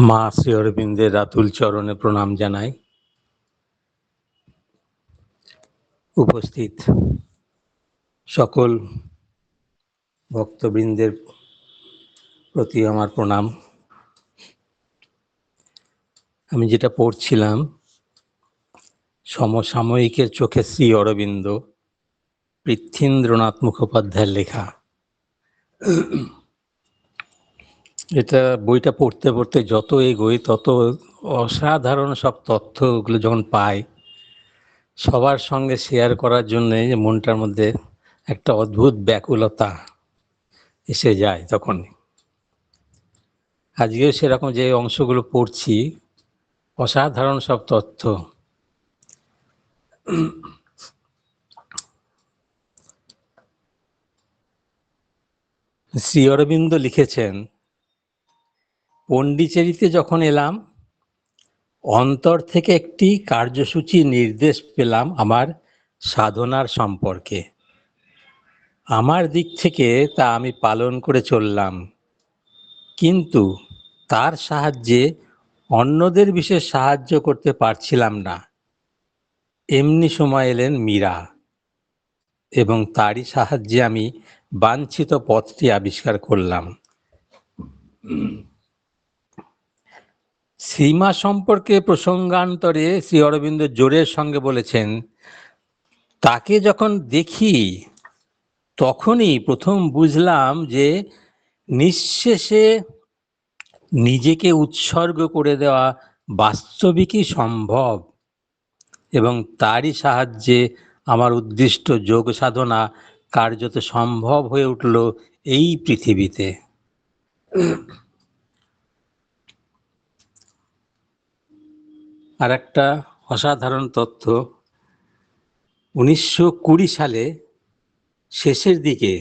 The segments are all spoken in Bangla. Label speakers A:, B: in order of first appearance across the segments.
A: মা শ্রী অরবিন্দের রাতুল চরণে প্রণাম জানাই। উপস্থিত সকল ভক্তবৃন্দের প্রতি আমার প্রণাম। আমি যেটা পড়ছিলাম, সমসাময়িকের চোখে শ্রী অরবিন্দ, পৃথ্বীন্দ্রনাথ মুখোপাধ্যায়ের লেখা। এটা বইটা পড়তে পড়তে যত এগোই তত অসাধারণ সব তথ্যগুলো যখন পাই, সবার সঙ্গে শেয়ার করার জন্যে যে মনটার মধ্যে একটা অদ্ভুত ব্যাকুলতা এসে যায়। তখন আজকেও সেরকম যে অংশগুলো পড়ছি, অসাধারণ সব তথ্য। শ্রী অরবিন্দ লিখেছেন, পণ্ডিচেরিতে যখন এলাম, অন্তর থেকে একটি কার্যসূচি নির্দেশ পেলাম আমার সাধনার সম্পর্কে। আমার দিক থেকে তা আমি পালন করে চললাম, কিন্তু তার সাহায্যে অন্যদের বিশেষ সাহায্য করতে পারছিলাম না। এমনি সময় এলেন মীরা, এবং তারই সাহায্যে আমি বাঞ্ছিত পথটি আবিষ্কার করলাম। শ্রীমা সম্পর্কে প্রসঙ্গান্তরে শ্রী অরবিন্দ জোরের সঙ্গে বলেছেন, তাকে যখন দেখি তখনই প্রথম বুঝলাম যে নিঃশেষে নিজেকে উৎসর্গ করে দেওয়া বাস্তবিকই সম্ভব, এবং তারই সাহায্যে আমার উদ্দিষ্ট যোগ সাধনা কার্যত সম্ভব হয়ে উঠল এই পৃথিবীতে। আর একটা অসাধারণ তথ্য, 1920 সালে শেষের দিকে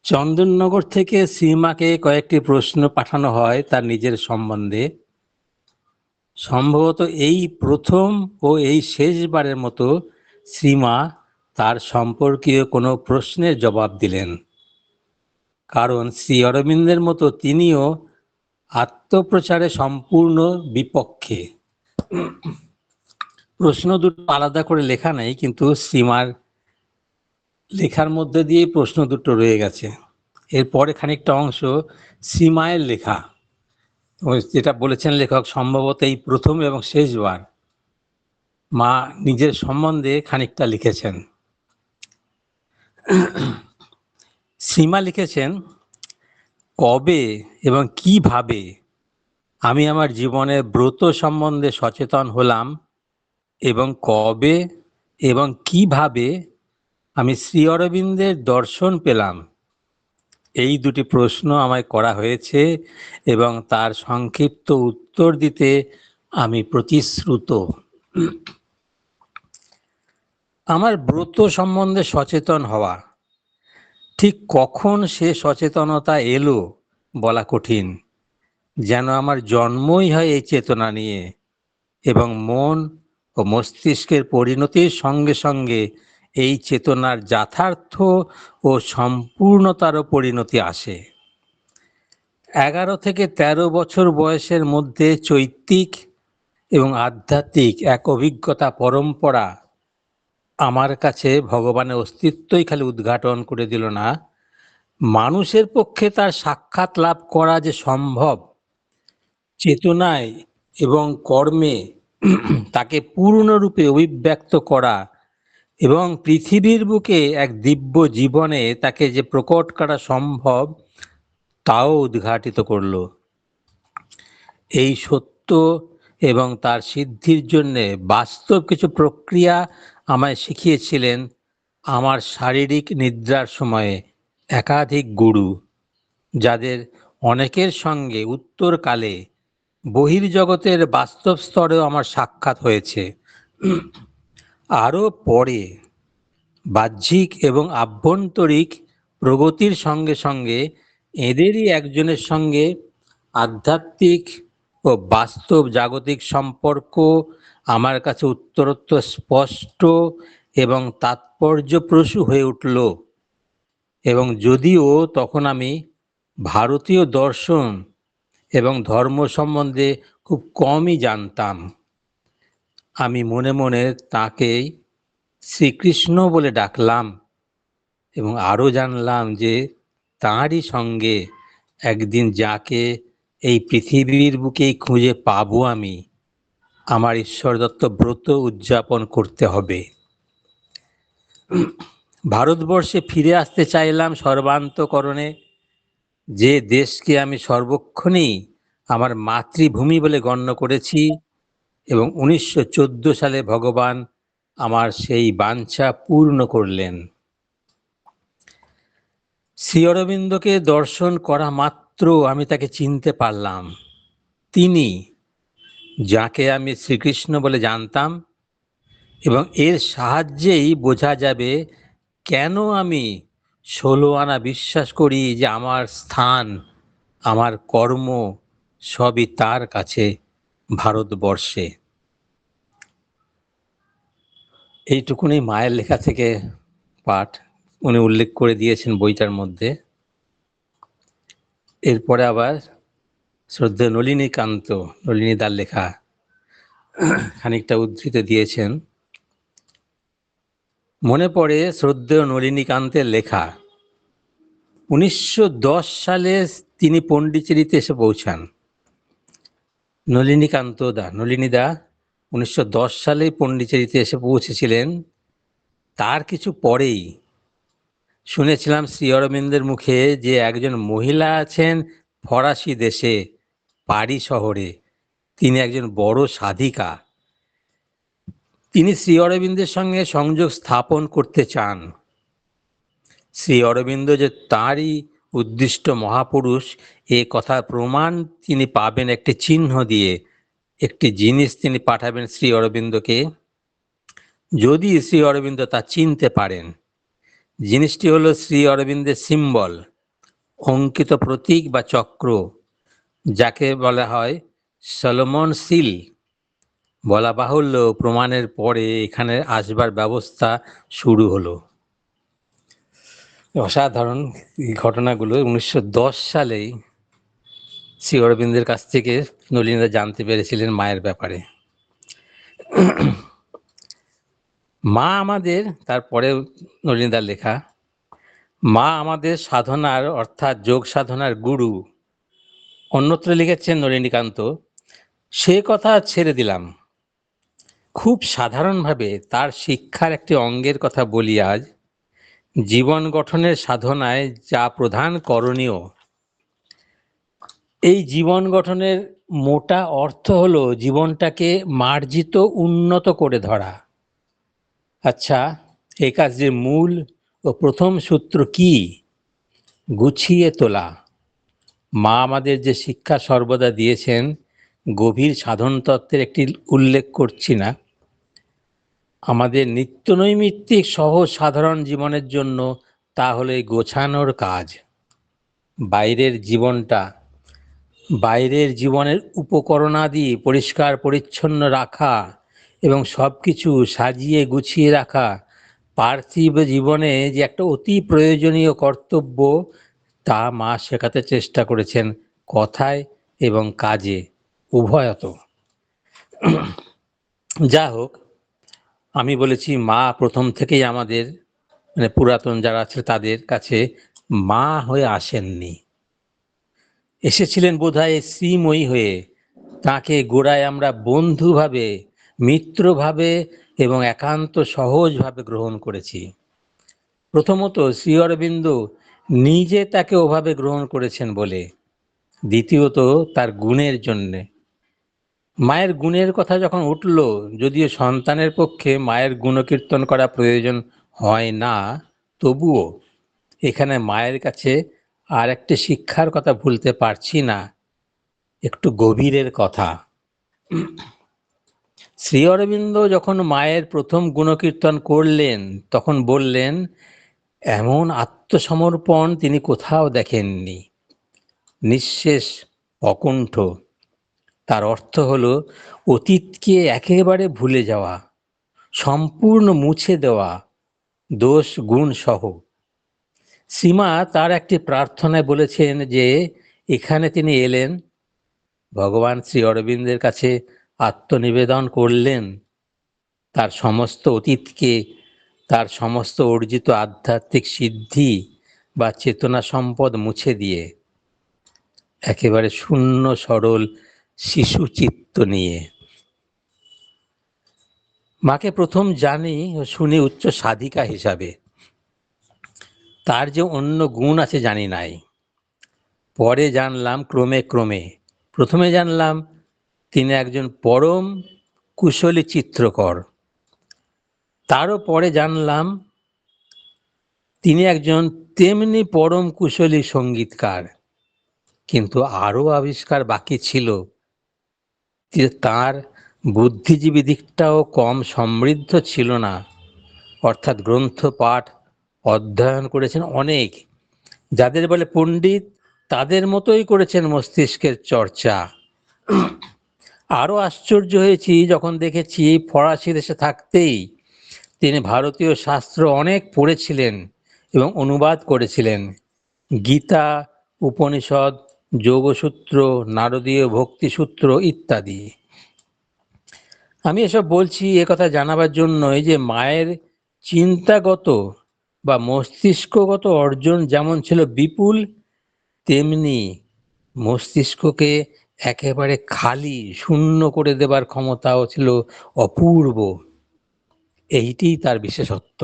A: চন্দননগর থেকে শ্রীমাকে কয়েকটি প্রশ্ন পাঠানো হয় তার নিজের সম্বন্ধে। সম্ভবত এই প্রথম ও এই শেষবারের মতো শ্রীমা তার সম্পর্কীয় কোনো প্রশ্নের জবাব দিলেন, কারণ শ্রী অরবিন্দের মতো তিনিও আত্মপ্রচারে সম্পূর্ণ বিপক্ষে। প্রশ্ন দুটো আলাদা করে লেখা নেই, কিন্তু শ্রীমার লেখার মধ্যে দিয়ে প্রশ্ন দুটো রয়ে গেছে। এরপরে খানিকটা অংশ শ্রীমায়ের লেখা, যেটা বলেছেন লেখক, সম্ভবত এই প্রথম এবং শেষবার মা নিজের সম্বন্ধে খানিকটা লিখেছেন। শ্রীমা লিখেছেন, কবে এবং কিভাবে আমি আমার জীবনের ব্রত সম্বন্ধে সচেতন হলাম, এবং কবে এবং কিভাবে আমি শ্রী অরবিন্দের দর্শন পেলাম, এই দুটি প্রশ্ন আমায় করা হয়েছে, এবং তার সংক্ষিপ্ত উত্তর দিতে আমি প্রতিশ্রুত। আমার ব্রত সম্বন্ধে সচেতন হওয়া, ঠিক কখন সে সচেতনতা এলো বলা কঠিন। যেন আমার জন্মই হয় এই চেতনা নিয়ে, এবং মন ও মস্তিষ্কের পরিণতির সঙ্গে সঙ্গে এই চেতনার যথার্থ ও সম্পূর্ণতারও পরিণতি আসে। 11 থেকে 13 বছর বয়সের মধ্যে চৈত্তিক এবং আধ্যাত্মিক এক অভিজ্ঞতা পরম্পরা আমার কাছে ভগবানের অস্তিত্বই খালি উদ্ঘাটন করে দিল না, মানুষের পক্ষে তার সাক্ষাৎ লাভ করা যে সম্ভব, চেতনায় এবং কর্মে তাকে পূর্ণরূপে অভিব্যক্ত করা, এবং পৃথিবীর বুকে এক দিব্য জীবনে তাকে যে প্রকট করা সম্ভব, তাও উদ্ঘাটিত করল। এই সত্য এবং তার সিদ্ধির জন্যে বাস্তব কিছু প্রক্রিয়া আমায় শিখিয়েছিলেন আমার শারীরিক নিদ্রার সময়ে একাধিক গুরু, যাদের অনেকের সঙ্গে উত্তরকালে বহির্জগতের বাস্তব স্তরেও আমার সাক্ষাৎ হয়েছে। আরও পরে বাহ্যিক এবং আভ্যন্তরিক প্রগতির সঙ্গে সঙ্গে এদেরই একজনের সঙ্গে আধ্যাত্মিক ও বাস্তব জাগতিক সম্পর্ক আমার কাছে উত্তরোত্তর স্পষ্ট এবং তাৎপর্যপ্রসূ হয়ে উঠল। এবং যদিও তখন আমি ভারতীয় দর্শন এবং ধর্ম সম্বন্ধে খুব কমই জানতাম। আমি মনে মনে তাঁকেই শ্রীকৃষ্ণ বলে ডাকলাম এবং আরও জানলাম যে তাঁরই সঙ্গে একদিন যাকে এই পৃথিবীর বুকেই খুঁজে পাবো আমি, আমার ঈশ্বরদত্ত ব্রত উদযাপন করতে হবে। ভারতবর্ষে ফিরে আসতে চাইলাম সর্বান্তকরণে, যে দেশকে আমি সর্বক্ষণেই আমার মাতৃভূমি বলে গণ্য করেছি, এবং 1914 সালে ভগবান আমার সেই বাঞ্ছা পূর্ণ করলেন। শ্রী অরবিন্দকে দর্শন করা মাত্র আমি তাকে চিনতে পারলাম। তিনি, যাকে আমি শ্রীকৃষ্ণ বলে জানতাম, এবং এর সাহায্যেই বোঝা যাবে কেন আমি 16 আনা বিশ্বাস করি যে আমার স্থান, আমার কর্ম সবই তার কাছে ভারতবর্ষে। এইটুকুনি মায়ের লেখা থেকে পাঠ উনি উল্লেখ করে দিয়েছেন বইটার মধ্যে। এরপরে আবার শ্রদ্ধেয় নলিনীদার লেখা খানিকটা উদ্ধৃতি দিয়েছেন। মনে পড়ে শ্রদ্ধেয় নলিনীকান্তের লেখা। 1910 সালে তিনি পণ্ডিচেরিতে এসে পৌঁছান। নলিনীদা 1910 সালে পণ্ডিচেরিতে এসে পৌঁছেছিলেন। তার কিছু পরেই শুনেছিলাম শ্রী অরবিন্দের মুখে যে একজন মহিলা আছেন ফরাসি দেশে, পারি শহরে, তিনি একজন বড় সাধিকা। তিনি শ্রী অরবিন্দের সঙ্গে সংযোগ স্থাপন করতে চান। শ্রী অরবিন্দ যে তাঁরই উদ্দিষ্ট মহাপুরুষ এ কথার প্রমাণ তিনি পাবেন একটি চিহ্ন দিয়ে। একটি জিনিস তিনি পাঠাবেন শ্রী অরবিন্দকে, যদি শ্রী অরবিন্দ তা চিনতে পারেন। জিনিসটি হলো শ্রী অরবিন্দের সিম্বল, অঙ্কিত প্রতীক বা চক্র, যাকে বলা হয় সলোমন সিল। বলা বাহুল্য, প্রমাণের পরে এখানে আসবার ব্যবস্থা শুরু হলো। অসাধারণ এই ঘটনাগুলো 1910 সালেই শ্রী অরবিন্দের কাছ থেকে নলিনীদা জানতে পেরেছিলেন মায়ের ব্যাপারে। মা আমাদের, তারপরে নলিনীদার লেখা, মা আমাদের সাধনার অর্থাৎ যোগ সাধনার গুরু। অন্যত্র লিখেছেন নলিনীকান্ত, সে কথা ছেড়ে দিলাম। খুব সাধারণভাবে তার শিক্ষার একটি অঙ্গের কথা বলি আজ। জীবন গঠনের সাধনায় যা প্রধান করণীয়, এই জীবন গঠনের মোটা অর্থ হলো জীবনটাকে মার্জিত উন্নত করে ধরা। আচ্ছা, এই কাজের মূল ও প্রথম সূত্র কি? গুছিয়ে তোলা। মা আমাদের যে শিক্ষা সর্বদা দিয়েছেন, গভীর সাধন তত্ত্বের একটি উল্লেখ করছি না, আমাদের নিত্যনৈমিত্তিক সহজ সাধারণ জীবনের জন্য তা হলো এই গোছানোর কাজ। বাইরের জীবনের উপকরণাদি পরিষ্কার পরিচ্ছন্ন রাখা এবং সব কিছু সাজিয়ে গুছিয়ে রাখা পার্থিব জীবনে যে একটা অতি প্রয়োজনীয় কর্তব্য, তা মা শেখাতে চেষ্টা করেছেন কথায় এবং কাজে, উভয়ত। যা হোক, আমি বলেছি মা প্রথম থেকেই আমাদের, মানে পুরাতন যারা আছে তাদের কাছে মা হয়ে আসেননি, এসেছিলেন বোধহয় শ্রীময়ী হয়ে। তাকে গোড়ায় আমরা বন্ধুভাবে, মিত্রভাবে এবং একান্ত সহজভাবে গ্রহণ করেছি। প্রথমত শ্রী অরবিন্দ নিজে তাকে ওভাবে গ্রহণ করেছেন বলে, দ্বিতীয়ত তার গুণের জন্যে। মায়ের গুণের কথা যখন উঠল, যদিও সন্তানের পক্ষে মায়ের গুণকীর্তন করা প্রয়োজন হয় না, তবুও এখানে মায়ের কাছে আর একটি শিক্ষার কথা ভুলতে পারছি না, একটু গভীরের কথা। শ্রী অরবিন্দ যখন মায়ের প্রথম গুণকীর্তন করলেন, তখন বললেন, এমন আত্মসমর্পণ তিনি কোথাও দেখেননি। নিঃশেষ, অকুণ্ঠ। তার অর্থ হলো অতীতকে একেবারে ভুলে যাওয়া, সম্পূর্ণ মুছে দেওয়া, দোষ গুণ সহ। সীমা তার একটি প্রার্থনায় বলেছেন যে এখানে তিনি এলেন, ভগবান শ্রী অরবিন্দের কাছে আত্মনিবেদন করলেন, তার সমস্ত অতীতকে, তার সমস্ত অর্জিত আধ্যাত্মিক সিদ্ধি বা চেতনা সম্পদ মুছে দিয়ে একেবারে শূন্য সরল শিশু চিত্ত নিয়ে। মাকে প্রথম জানি ও শুনি উচ্চ সাধিকা হিসাবে, তার যে অন্য গুণ আছে জানি নাই, পরে জানলাম ক্রমে ক্রমে। প্রথমে জানলাম তিনি একজন পরম কুশলী চিত্রকর, তারও পরে জানলাম তিনি একজন তেমনি পরম কুশলী সঙ্গীতকার। কিন্তু আরও আবিষ্কার বাকি ছিল যে তাঁর বুদ্ধিজীবী দিকটাও কম সমৃদ্ধ ছিল না, অর্থাৎ গ্রন্থ পাঠ অধ্যয়ন করেছেন অনেক, যাদের বলে পণ্ডিত তাদের মতোই করেছেন মস্তিষ্কের চর্চা। আরও আশ্চর্য হয়েছি যখন দেখেছি ফরাসি দেশে থাকতেই তিনি ভারতীয় শাস্ত্র অনেক পড়েছিলেন এবং অনুবাদ করেছিলেন, গীতা, উপনিষদ, যোগসূত্র, নারদীয় ভক্তিসূত্র ইত্যাদি। আমি এসব বলছি একথা জানাবার জন্যই যে মায়ের চিন্তাগত বা মস্তিষ্কগত অর্জন যেমন ছিল বিপুল, তেমনি মস্তিষ্ককে একেবারে খালি শূন্য করে দেবার ক্ষমতাও ছিল অপূর্ব। এইটিই তার বিশেষত্ব।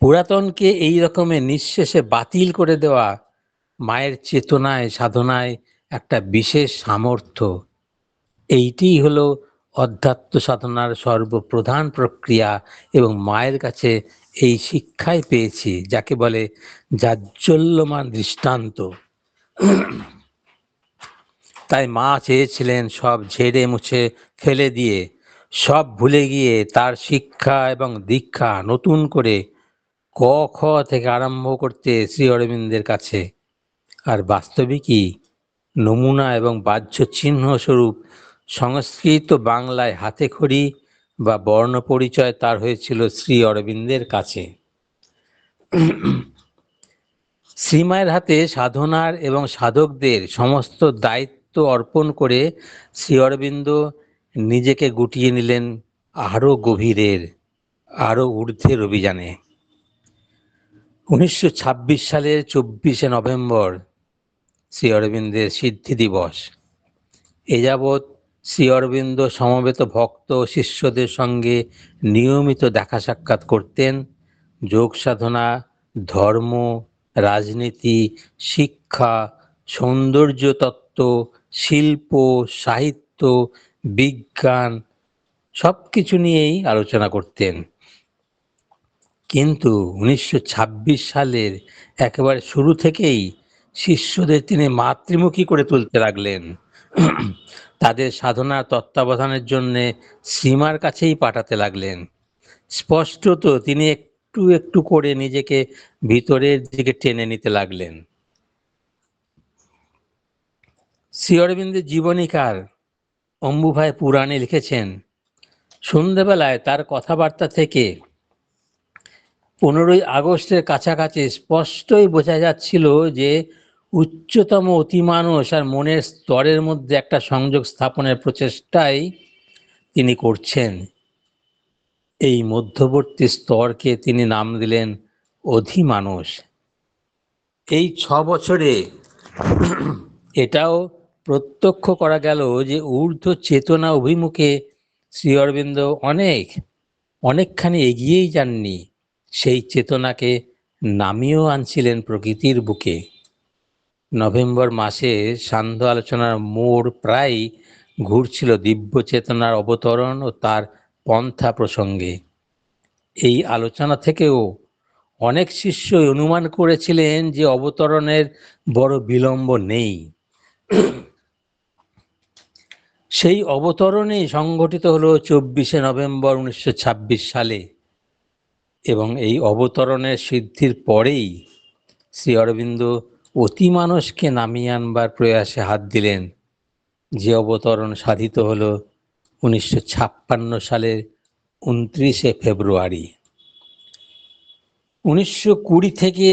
A: পুরাতনকে এই রকমের নিঃশেষে বাতিল করে দেওয়া মায়ের চেতনায় সাধনায় একটা বিশেষ সামর্থ্য। এইটিই হলো অধ্যাত্ম সাধনার সর্বপ্রধান প্রক্রিয়া এবং মায়ের কাছে এই শিক্ষাই পেয়েছি, যাকে বলে জাজ্জল্যমান দৃষ্টান্ত। তাই মা চেয়েছিলেন সব ঝেড়ে মুছে ফেলে দিয়ে, সব ভুলে গিয়ে তার শিক্ষা এবং দীক্ষা নতুন করে ক খ থেকে আরম্ভ করতে শ্রী অরবিন্দের কাছে। আর বাস্তবিকই নমুনা এবং বাহ্য চিহ্ন স্বরূপ সংস্কৃত বাংলায় হাতেখড়ি বা বর্ণ পরিচয় তার হয়েছিল শ্রী অরবিন্দের কাছে। শ্রীমায়ের হাতে সাধনার এবং সাধকদের সমস্ত দায়িত্ব অর্পণ করে শ্রী অরবিন্দ নিজেকে গুটিয়ে নিলেন আরও গভীরের, আরও ঊর্ধ্বের অভিযানে। 1926 সালের 24শে নভেম্বর শ্রী অরবিন্দের সিদ্ধি দিবস। এ যাবৎ শ্রী অরবিন্দ সমবেত ভক্ত ও শিষ্যদের সঙ্গে নিয়মিত দেখা সাক্ষাৎ করতেন। যোগ সাধনা, ধর্ম, রাজনীতি, শিক্ষা, সৌন্দর্য তত্ত্ব, শিল্প, সাহিত্য, বিজ্ঞান সব কিছু নিয়েই আলোচনা করতেন। কিন্তু 1926 সালের একেবারে শুরু থেকেই শিষ্যদের তিনি মাতৃমুখী করে তুলতে লাগলেন। তাদের সাধনার তত্ত্বাবধানের জন্যে শ্রীমার কাছেই পাঠাতে লাগলেন। স্পষ্টত তিনি একটু একটু করে নিজেকে ভিতরের দিকে টেনে নিতে লাগলেন। শ্রী অরবিন্দের জীবনীকার অম্বুভাই পুরাণে লিখেছেন, সন্ধ্যেবেলায় তার কথাবার্তা থেকে 15ই আগস্টের কাছাকাছি স্পষ্টই বোঝা যাচ্ছিল যে উচ্চতম অতিমানস আর মনের স্তরের মধ্যে একটা সংযোগ স্থাপনের প্রচেষ্টাই তিনি করছেন। এই মধ্যবর্তী স্তরকে তিনি নাম দিলেন অধিমানস। এই 6 বছরে এটাও প্রত্যক্ষ করা গেল যে ঊর্ধ্ব চেতনা অভিমুখে শ্রী অরবিন্দ অনেকখানি এগিয়েই যাননি, সেই চেতনাকে নামিয়েও আনছিলেন প্রকৃতির বুকে। নভেম্বর মাসে সান্ধ্য আলোচনার মোড় প্রায় ঘুরছিল দিব্য চেতনার অবতরণ ও তার পন্থা প্রসঙ্গে। এই আলোচনা থেকেও অনেক শিষ্যই অনুমান করেছিলেন যে অবতরণের বড় বিলম্ব নেই। সেই অবতরণই সংঘটিত হলো 24শে নভেম্বর 1926 সালে, এবং এই অবতরণের সিদ্ধির পরেই শ্রী অরবিন্দ অতিমানসকে নামিয়ে আনবার প্রয়াসে হাত দিলেন, যে অবতরণ সাধিত হল 1956 সালের 29শে ফেব্রুয়ারি। 1920 থেকে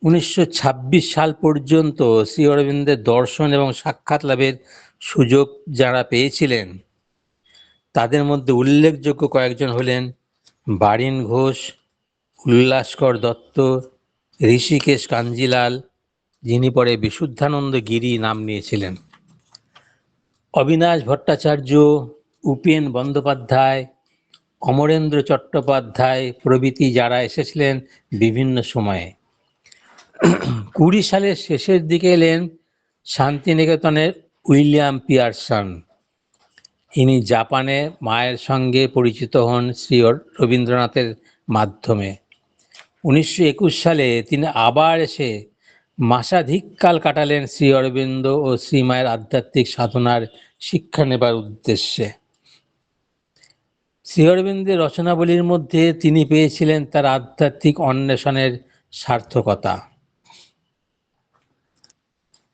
A: 1926 সাল পর্যন্ত শ্রী অরবিন্দের দর্শন এবং সাক্ষাৎ লাভের সুযোগ যারা পেয়েছিলেন তাদের মধ্যে উল্লেখযোগ্য কয়েকজন হলেন বারিন ঘোষ, উল্লাসকর দত্ত, ঋষিকেশ কাঞ্জিলাল, যিনি পরে বিশুদ্ধানন্দ গিরি নাম নিয়েছিলেন, অবিনাশ ভট্টাচার্য, উপেন বন্দ্যোপাধ্যায়, অমরেন্দ্র চট্টোপাধ্যায় প্রভৃতি যারা এসেছিলেন বিভিন্ন সময়ে। 20 সালের শেষের দিকে এলেন শান্তিনিকেতনের উইলিয়াম পিয়ারসন। ইনি জাপানে মায়ের সঙ্গে পরিচিত হন শ্রী রবীন্দ্রনাথের মাধ্যমে। 1921 সালে তিনি আবার এসে মাসাধিককাল কাটালেন শ্রী অরবিন্দ ও শ্রীমায়ের আধ্যাত্মিক সাধনার শিক্ষা নেবার উদ্দেশ্যে। শ্রী অরবিন্দের রচনাবলীর মধ্যে তিনি পেয়েছিলেন তার আধ্যাত্মিক অন্বেষণের সার্থকতা।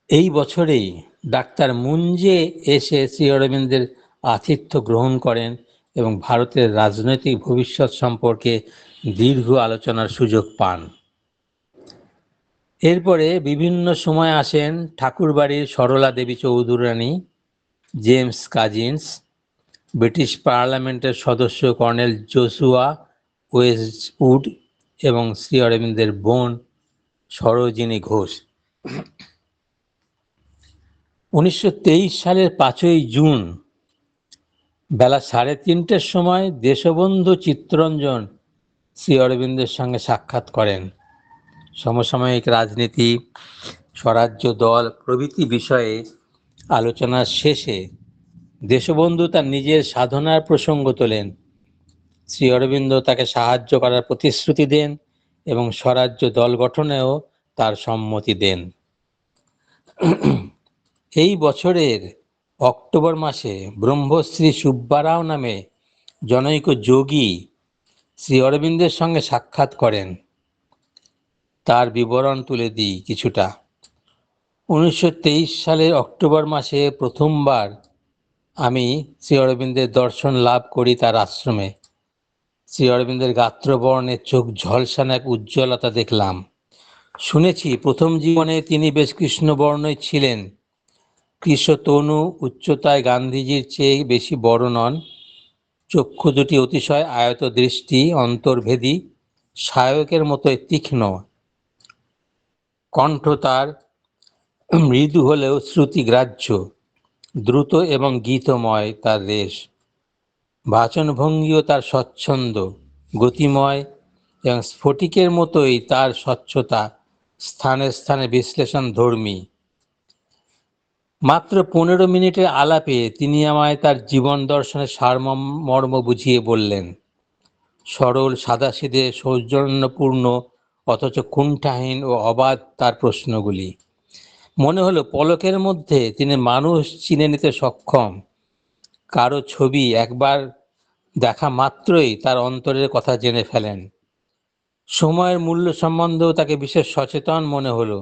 A: এই বছরেই ডাক্তার মুঞ্জে এসে শ্রী অরবিন্দের আতিথ্য গ্রহণ করেন এবং ভারতের রাজনৈতিক ভবিষ্যৎ সম্পর্কে দীর্ঘ আলোচনার সুযোগ পান। এরপরে বিভিন্ন সময় আসেন ঠাকুরবাড়ির সরলা দেবী চৌধুরানী, জেমস কাজিন্স, ব্রিটিশ পার্লামেন্টের সদস্য কর্নেল জোসুয়া ওয়েস্টউড এবং শ্রী অরবিন্দের বোন সরোজিনী ঘোষ। 1923 সালের 5ই জুন বেলা 3:30টার সময় দেশবন্ধু চিত্তরঞ্জন শ্রী অরবিন্দের সঙ্গে সাক্ষাৎ করেন। সমসাময়িক রাজনীতি, স্বরাজ্য দল প্রভৃতি বিষয়ে আলোচনার শেষে দেশবন্ধু তার নিজের সাধনার প্রসঙ্গ তোলেন। শ্রী অরবিন্দ তাকে সাহায্য করার প্রতিশ্রুতি দেন এবং স্বরাজ্য দল গঠনেও তার সম্মতি দেন। এই বছরের অক্টোবর মাসে ব্রহ্মশ্রী সুব্বারাও নামে জনৈক যোগী শ্রী অরবিন্দের সঙ্গে সাক্ষাৎ করেন। তার বিবরণ তুলে দিই কিছুটা। 1923 সালের অক্টোবর মাসে প্রথমবার আমি শ্রী অরবিন্দের দর্শন লাভ করি তার আশ্রমে। শ্রী অরবিন্দের গাত্রবর্ণে চোখ ঝলসানো এক উজ্জ্বলতা দেখলাম। শুনেছি প্রথম জীবনে তিনি বেশ কৃষ্ণবর্ণই ছিলেন। কৃশতনু, উচ্চতায় গান্ধীজির চেয়ে বেশি বড় নন, চক্ষু দুটি অতিশয় আয়ত দৃষ্টি, অন্তর্ভেদী, সায়কের মতোই তীক্ষ্ণ, কণ্ঠ তার মৃদু হলেও শ্রুতিগ্রাহ্য, দ্রুত এবং গীতময় তার রেশ, বাচনভঙ্গিও তার স্বচ্ছন্দ, গতিময় এবং স্ফটিকের মতোই তার স্বচ্ছতা, স্থানে স্থানে বিশ্লেষণ ধর্মী। মাত্র 15 মিনিটের আলাপে তিনি আমায় তার জীবন দর্শনের সারমর্ম বুঝিয়ে বললেন। সরল, সাদাসিধে, সৌজন্যপূর্ণ অথচ কুণ্ঠাহীন ও অবাধ তার প্রশ্নগুলি। মনে হলো পলকের মধ্যে তিনি মানুষ চিনে নিতে সক্ষম। কারো ছবি একবার দেখা মাত্রই তার অন্তরের কথা জেনে ফেলেন। সময়ের মূল্য সম্বন্ধেও তাকে বিশেষ সচেতন মনে হলো।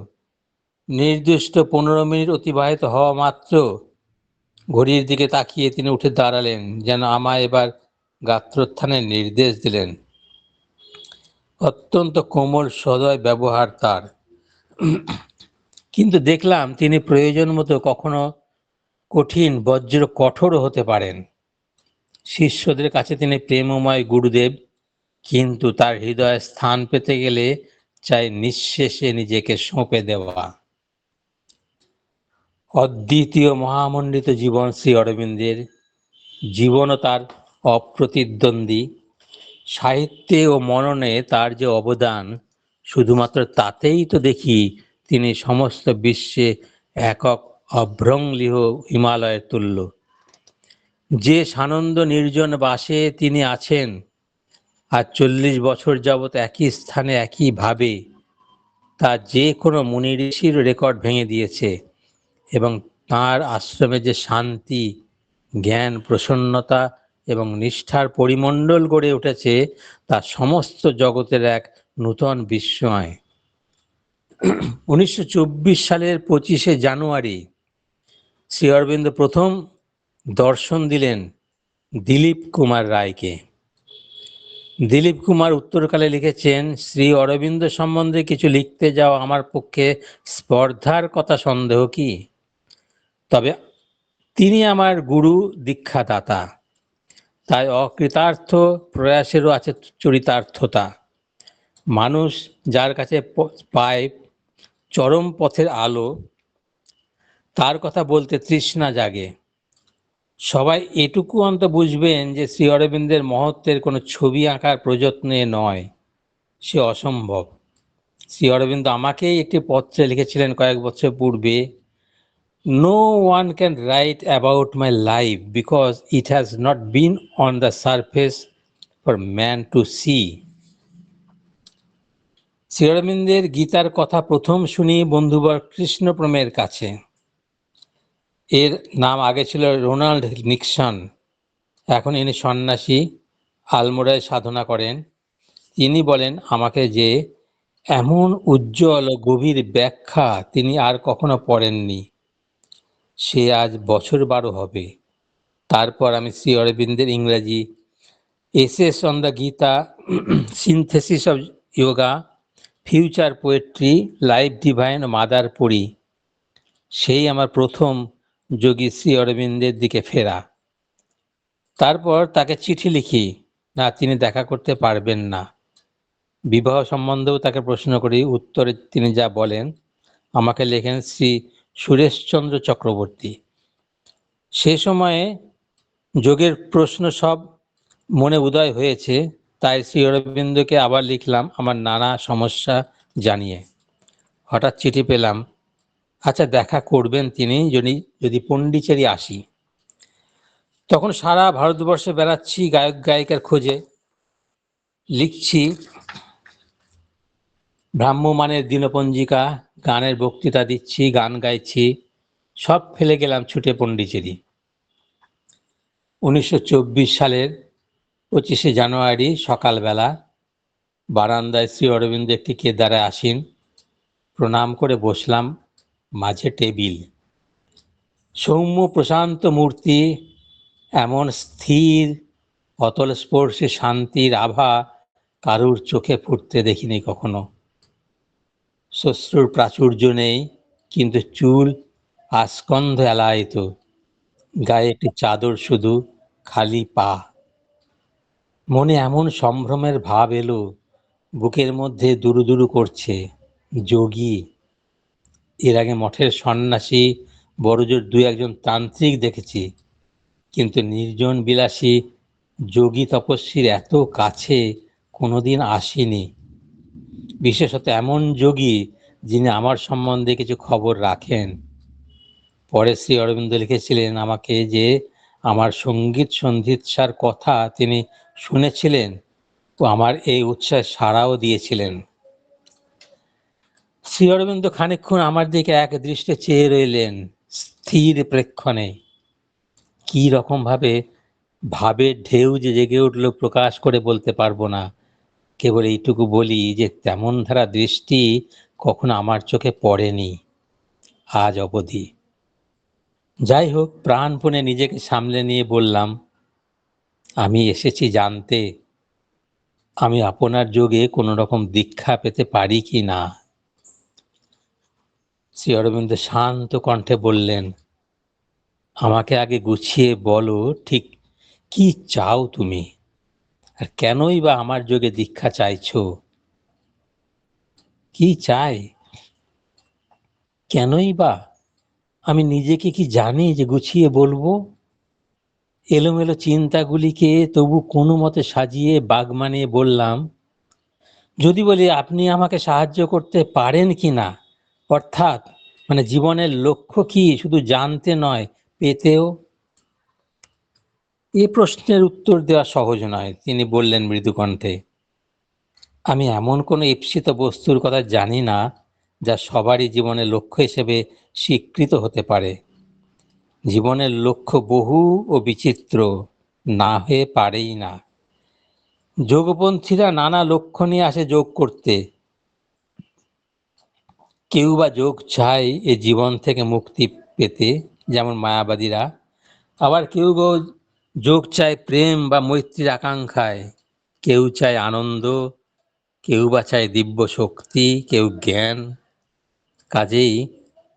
A: নির্দিষ্ট 15 মিনিট অতিবাহিত হওয়া মাত্র ঘড়ির দিকে তাকিয়ে তিনি উঠে দাঁড়ালেন, যেন আমায় এবার গাত্রোত্থানের নির্দেশ দিলেন। অত্যন্ত কোমল সদয় ব্যবহার তার, কিন্তু দেখলাম তিনি প্রয়োজন মতো কখনো কঠিন, বজ্র কঠোরও হতে পারেন। শিষ্যদের কাছে তিনি প্রেমময় গুরুদেব, কিন্তু তার হৃদয়ে স্থান পেতে গেলে চাই নিঃশেষে নিজেকে সঁপে দেওয়া। অদ্বিতীয় মহামণ্ডিত জীবন শ্রী অরবিন্দের। জীবনও তার অপ্রতিদ্বন্দ্বী। সাহিত্যে ও মননে তার যে অবদান, শুধুমাত্র তাতেই তো দেখি তিনি সমস্ত বিশ্বে একক অভ্রংলিহ হিমালয়ের তুল্য। যে সানন্দ নির্জন বাসে তিনি আছেন, আর 40 বছর যাবৎ একই স্থানে একইভাবে, তা যে কোনো মুনি ঋষির রেকর্ড ভেঙে দিয়েছে। এবং তাঁর আশ্রমে যে শান্তি, জ্ঞান, প্রসন্নতা এবং নিষ্ঠার পরিমণ্ডল গড়ে উঠেছে, তা সমস্ত জগতের এক নূতন বিস্ময়। 1924 সালের 25শে জানুয়ারি শ্রী অরবিন্দ প্রথম দর্শন দিলেন দিলীপ কুমার রায়কে। দিলীপ কুমার উত্তরকালে লিখেছেন, শ্রী অরবিন্দ সম্বন্ধে কিছু লিখতে যাওয়া আমার পক্ষে স্পর্ধার কথা সন্দেহ কি? তবে তিনি আমার গুরু দীক্ষাদাতা, তাই অকৃতার্থ প্রয়াসেরও আছে চরিতার্থতা। মানুষ যার কাছে পায় চরম পথের আলো, তার কথা বলতে তৃষ্ণা জাগে। সবাই এটুকু অন্ত বুঝবেন যে শ্রী অরবিন্দের মহত্বের কোনো ছবি আঁকার প্রযত্নে নয়, সে অসম্ভব। শ্রী অরবিন্দ আমাকেই একটি পত্রে লিখেছিলেন কয়েক বছর পূর্বে, "No one can write about my life because it has not been on the surface for man to see." Shri অরবিন্দের গীতার কথা প্রথম শুনি বন্ধুবর কৃষ্ণপ্রমের কাছে। এর নাম আগে ছিল রোনাল্ড নিক্সন, এখন ইনি সন্ন্যাসী, আলমোড়ায় সাধনা করেন। তিনি বলেন আমাকে যে এমন উজ্জ্বল ও গভীর ব্যাখ্যা তিনি আর কখনো পড়েননি। সে আজ বছর 12 হবে। তারপর আমি শ্রী অরবিন্দের ইংরাজি essays on the Gita, synthesis of yoga, future poetry, life divine ও মাদার পড়ি। সেই আমার প্রথম যোগী শ্রী অরবিন্দের দিকে ফেরা। তারপর তাকে চিঠি লিখি, না তিনি দেখা করতে পারবেন না। বিবাহ সম্বন্ধেও তাকে প্রশ্ন করি, উত্তরে তিনি যা বলেন, আমাকে লেখেন শ্রী সুরেশচন্দ্র চক্রবর্তী। সে সময়ে যোগের প্রশ্ন সব মনে উদয় হয়েছে, তাই শ্রী অরবিন্দকে আবার লিখলাম আমার নানা সমস্যা জানিয়ে। হঠাৎ চিঠি পেলাম, আচ্ছা দেখা করবেন তিনি যদি পণ্ডিচেরি আসি। তখন সারা ভারতবর্ষে বেড়াচ্ছি গায়ক গায়িকার খোঁজে, লিখছি ভ্রাম্যমাণের দিনপঞ্জিকা, গানের বক্তৃতা দিচ্ছি, গান গাইছি, সব ফেলে গেলাম ছুটে পণ্ডিচেরি। 1924 সালের 25শে জানুয়ারি সকালবেলা বারান্দায় শ্রী অরবিন্দ একটি কেদারে আসীন, প্রণাম করে বসলাম, মাঝে টেবিল। সৌম্য প্রশান্ত মূর্তি, এমন স্থির অতল স্পর্শে শান্তির আভা কারুর চোখে ফুটতে দেখিনি কখনো। শ্বশ্রুর প্রাচুর্য নেই, কিন্তু চুল আস্কন্ধ এলায়িত, গায়ে একটি চাদর শুধু, খালি পা। মনে এমন সম্ভ্রমের ভাব এলো, বুকের মধ্যে দুরু দুরু করছে, যোগী। এর আগে মঠের সন্ন্যাসী, বড়জোর 2-1 তান্ত্রিক দেখেছি, কিন্তু নির্জন বিলাসী যোগী তপস্বীর এত কাছে কোনোদিন আসিনি। বিশেষত এমন যোগী যিনি আমার সম্বন্ধে কিছু খবর রাখেন। পরে শ্রী অরবিন্দ লিখেছিলেন আমাকে যে আমার সঙ্গীত সন্ধিৎসার কথা তিনি শুনেছিলেন ও আমার এই উৎসাহে সাড়াও দিয়েছিলেন। শ্রী অরবিন্দ খানিকক্ষণ আমার দিকে এক দৃষ্টে চেয়ে রইলেন, স্থির প্রেক্ষণে। কি রকম ভাবে ভাবের ঢেউ যে জেগে উঠল প্রকাশ করে বলতে পারবো না, কেবল এইটুকু বলি যে তেমন ধারা দৃষ্টি কখনো আমার চোখে পড়েনি আজ অবধি। যাই হোক, প্রাণপণে নিজেকে সামলে নিয়ে বললাম, আমি এসেছি জানতে আমি আপনার যোগে কোনো রকম দীক্ষা পেতে পারি কি না। শ্রী অরবিন্দ শান্ত কণ্ঠে বললেন, আমাকে আগে গুছিয়ে বলো ঠিক কি চাও তুমি, আর কেনই বা আমার যোগে দীক্ষা চাইছো? কি চাই, কেনই বা? আমি নিজেকে কি জানি যে গুছিয়ে বলবো? এলোমেলো চিন্তাগুলিকে তবু কোনো মতে সাজিয়ে বাগ মানিয়ে বললাম, যদি বলি আপনি আমাকে সাহায্য করতে পারেন কি না, অর্থাৎ জীবনের লক্ষ্য কি শুধু জানতে নয়, পেতেও? এ প্রশ্নের উত্তর দেওয়া সহজ নয়। তিনি বললেন মৃদু কণ্ঠে, আমি এমন কোনো ঈপ্সিত বস্তুর কথা জানি না যা সবারই জীবনের লক্ষ্য হিসেবে স্বীকৃত হতে পারে। জীবনের লক্ষ্য বহু ও বিচিত্র, না হয়ে পারেই না। যোগপন্থীরা নানা লক্ষ্য নিয়ে আসে যোগ করতে। কেউ বা যোগ চায় এ জীবন থেকে মুক্তি পেতে, যেমন মায়াবাদীরা। আবার কেউ বা যোগ চায় প্রেম বা মৈত্রীর আকাঙ্ক্ষায়। কেউ চায় আনন্দ, কেউ বা চায় দিব্য শক্তি, কেউ জ্ঞান। কাজেই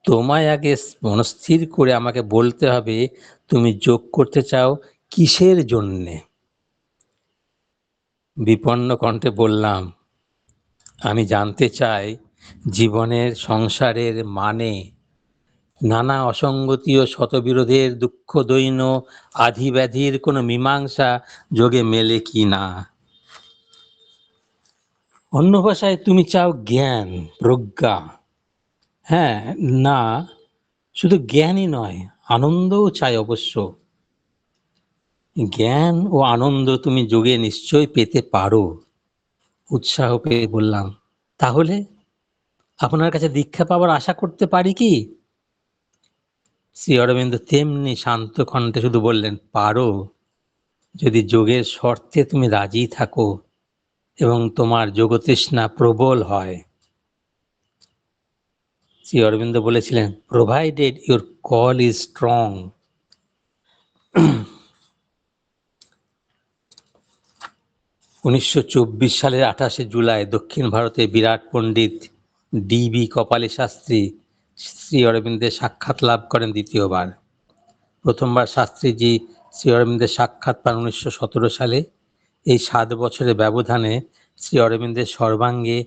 A: তোমায় আগে মনস্থির করে আমাকে বলতে হবে তুমি যোগ করতে চাও কিসের জন্যে। বিপন্ন কণ্ঠে বললাম, আমি জানতে চাই জীবনের সংসারের মানে। নানা অসঙ্গতি ও শতবিরোধের দুঃখ দৈন্য আধি ব্যাধির কোনো মীমাংসা যোগে মেলে কি না। অন্য ভাষায় তুমি চাও জ্ঞান, প্রজ্ঞা। হ্যাঁ, না, শুধু জ্ঞানই নয়, আনন্দও চাই অবশ্য। জ্ঞান ও আনন্দ তুমি যোগে নিশ্চয় পেতে পারো। উৎসাহ পেয়ে বললাম, তাহলে আপনার কাছে দীক্ষা পাওয়ার আশা করতে পারি কি? শ্রী অরবিন্দ তেমনি শান্ত কণ্ঠে শুধু বললেন, পারো, যদি যোগের শর্তে তুমি রাজি থাকো এবং তোমার যোগতৃষ্ণা প্রবল হয়। শ্রী অরবিন্দ বলেছিলেন, provided your call is strong. 1924 সালের 28শে জুলাই দক্ষিণ ভারতে বিরাট পণ্ডিত ডি.বি. কপালী শাস্ত্রী শ্রী অরবিন্দের সাক্ষাৎ লাভ করেন দ্বিতীয়বার। প্রথমবার শাস্ত্রীজি শ্রী অরবিন্দের সাক্ষাৎ পান 1917 সালে। এই 7 বছরের ব্যবধানে শ্রী অরবিন্দের সর্বাঙ্গে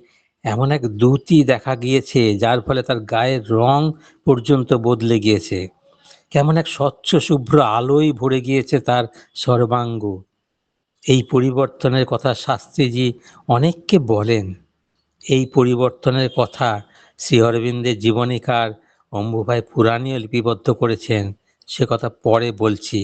A: এমন এক দ্যুতি দেখা গিয়েছে যার ফলে তার গায়ের রং পর্যন্ত বদলে গিয়েছে। কেমন এক স্বচ্ছ শুভ্র আলোয় ভরে গিয়েছে তার সর্বাঙ্গ। এই পরিবর্তনের কথা শাস্ত্রীজি অনেককে বলেন। এই পরিবর্তনের কথা শ্রী অরবিন্দের জীবনীকার অম্বুভাই পুরাণীও লিপিবদ্ধ করেছেন, সে কথা পরে বলছি।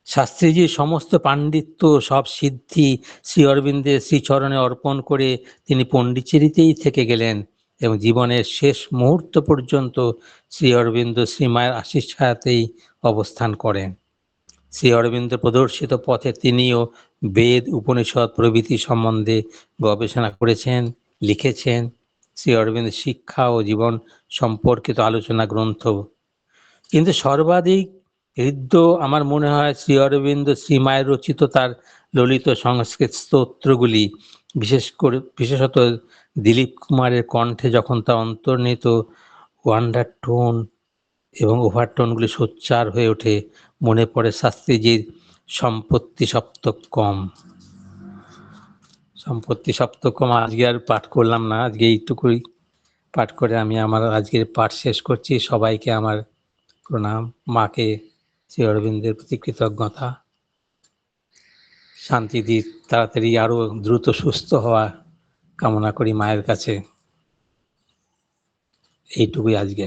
A: শাস্ত্রীজির সমস্ত পাণ্ডিত্য, সব সিদ্ধি শ্রী অরবিন্দের শ্রীচরণে অর্পণ করে তিনি পণ্ডিচেরিতেই থেকে গেলেন এবং জীবনের শেষ মুহূর্ত পর্যন্ত শ্রী অরবিন্দ শ্রীমায়ের আশীষ ছায়াতেই অবস্থান করেন। শ্রী অরবিন্দ প্রদর্শিত পথে তিনিও বেদ, উপনিষদ প্রভৃতি সম্বন্ধে গবেষণা করেছেন, লিখেছেন। শ্রী অরবিন্দের শিক্ষা ও জীবন সম্পর্কিত আলোচনা গ্রন্থ। কিন্তু সর্বাধিক হৃদ্য আমার মনে হয় শ্রী অরবিন্দ শ্রীমায়ের রচিত তার ললিত সংস্কৃত স্তোত্রগুলি, বিশেষত দিলীপ কুমারের কণ্ঠে যখন তা অন্তর্নিহিত ওয়ান্ডারটোন এবং ওভারটোনগুলি সোচ্চার হয়ে ওঠে, মনে পড়ে শাস্ত্রীজির সম্পত্তি সপ্তকম। সম্পত্তি সপ্তকম আজকে আর পাঠ করলাম না, আজকে এইটুকুই পাঠ করে আমি আমার আজকের পাঠ শেষ করছি। সবাইকে আমার প্রণাম, মাকে শ্রী অরবিন্দের প্রতি কৃতজ্ঞতা। শান্তিদি তাড়াতাড়ি আরো দ্রুত সুস্থ হওয়া কামনা করি মায়ের কাছে। এইটুকুই আজকে।